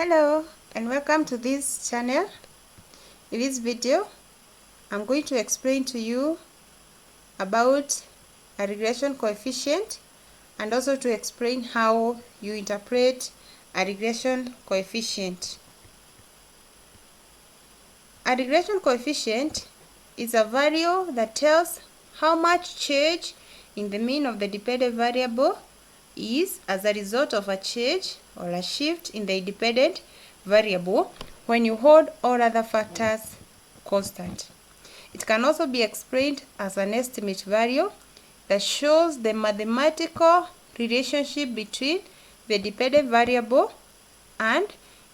Hello and welcome to this channel. In this video I'm going to explain to you about a regression coefficient and also to explain how you interpret a regression coefficient. A regression coefficient is a value that tells how much change in the mean of the dependent variable is as a result of a change or a shift in the independent variable when you hold all other factors constant. It can also be explained as an estimate value that shows the mathematical relationship between the dependent variable and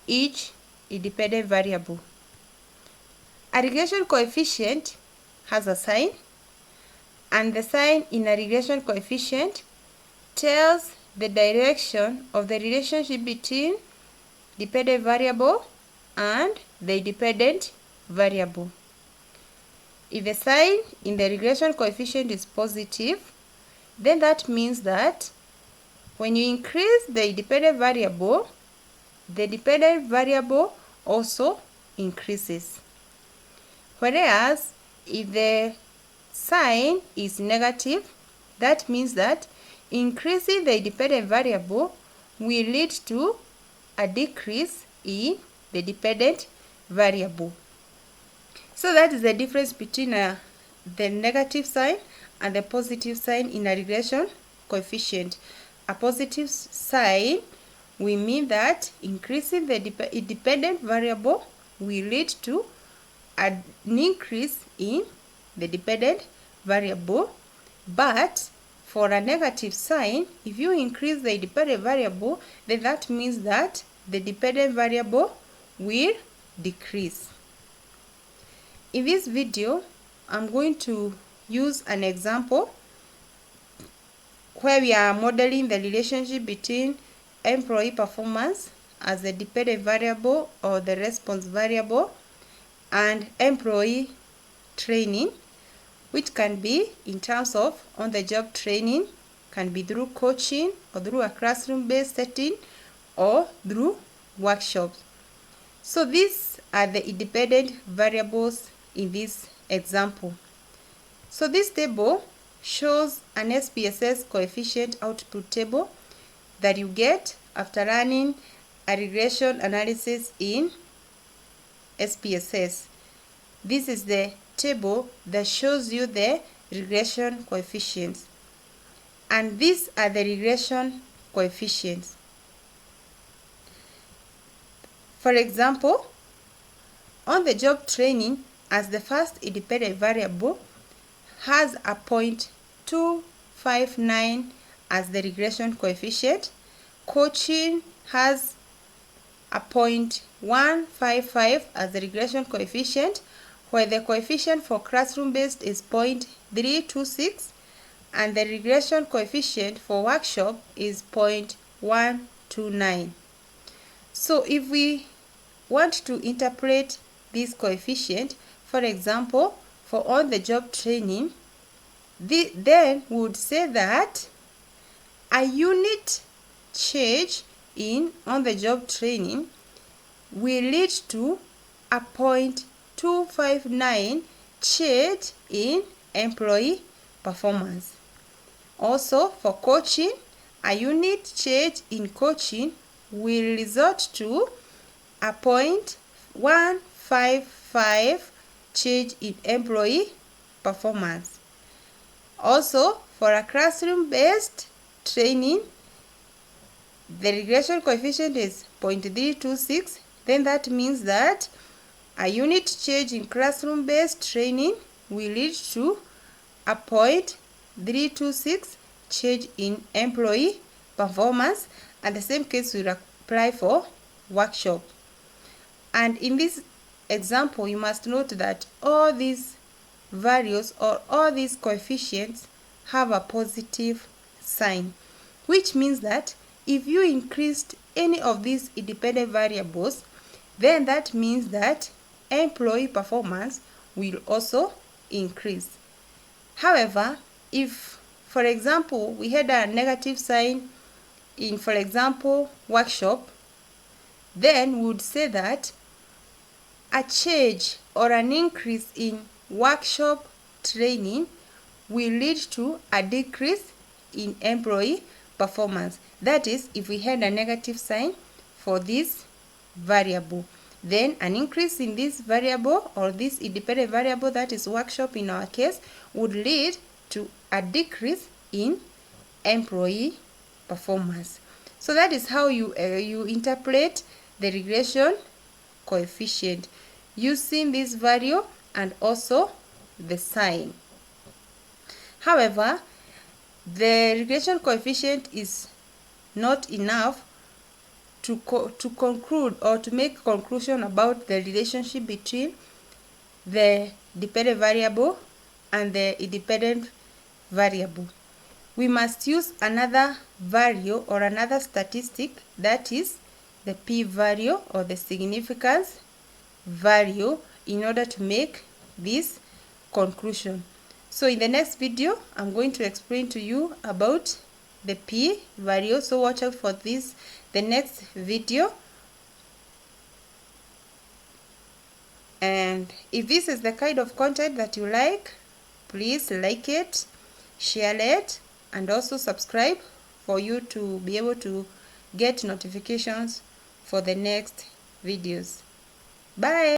each independent variable. A regression coefficient has a sign, and the sign in a regression coefficient tells the direction of the relationship between dependent variable and the dependent variable. If the sign in the regression coefficient is positive, then that means that when you increase the dependent variable, the dependent variable also increases. Whereas if the sign is negative, that means that increasing the dependent variable will lead to a decrease in the dependent variable. So that is the difference between the negative sign and the positive sign in a regression coefficient. A positive sign will mean that increasing the dependent variable will lead to an increase in the dependent variable. But for a negative sign, if you increase the dependent variable, then that means that the dependent variable will decrease. In this video, I'm going to use an example where we are modeling the relationship between employee performance as the dependent variable or the response variable and employee training, which can be in terms of on-the-job training, can be through coaching or through a classroom-based setting or through workshops. So these are the independent variables in this example. So this table shows an SPSS coefficient output table that you get after running a regression analysis in SPSS. This is the table that shows you the regression coefficients, and these are the regression coefficients. For example, on the job training as the first independent variable has a 0.259 as the regression coefficient. Coaching has a 0.155 as the regression coefficient, where the coefficient for classroom-based is 0.326 and the regression coefficient for workshop is 0.129. So if we want to interpret this coefficient, for example, for on-the-job training, then we would say that a unit change in on-the-job training will lead to a 0.259 change in employee performance. Also, for coaching, a unit change in coaching will result to a 0.155 change in employee performance. Also, for a classroom-based training, the regression coefficient is 0.326. Then that means that a unit change in classroom-based training will lead to a 0.326 change in employee performance, and the same case will apply for workshop. And in this example, you must note that all these values or all these coefficients have a positive sign, which means that if you increased any of these independent variables, then that means that employee performance will also increase. However, if, for example, we had a negative sign in, for example, workshop, then we would say that a change or an increase in workshop training will lead to a decrease in employee performance. That is, if we had a negative sign for this variable, then an increase in this variable or this independent variable, that is workshop in our case, would lead to a decrease in employee performance. So that is how you interpret the regression coefficient using this value and also the sign. However, the regression coefficient is not enough to conclude or to make conclusion about the relationship between the dependent variable and the independent variable. We must use another value or another statistic, that is the p-value or the significance value, in order to make this conclusion. So in the next video, I'm going to explain to you about the p-value. So watch out for this, the next video. And if this is the kind of content that you like, please like it, share it, and also subscribe for you to be able to get notifications for the next videos. Bye.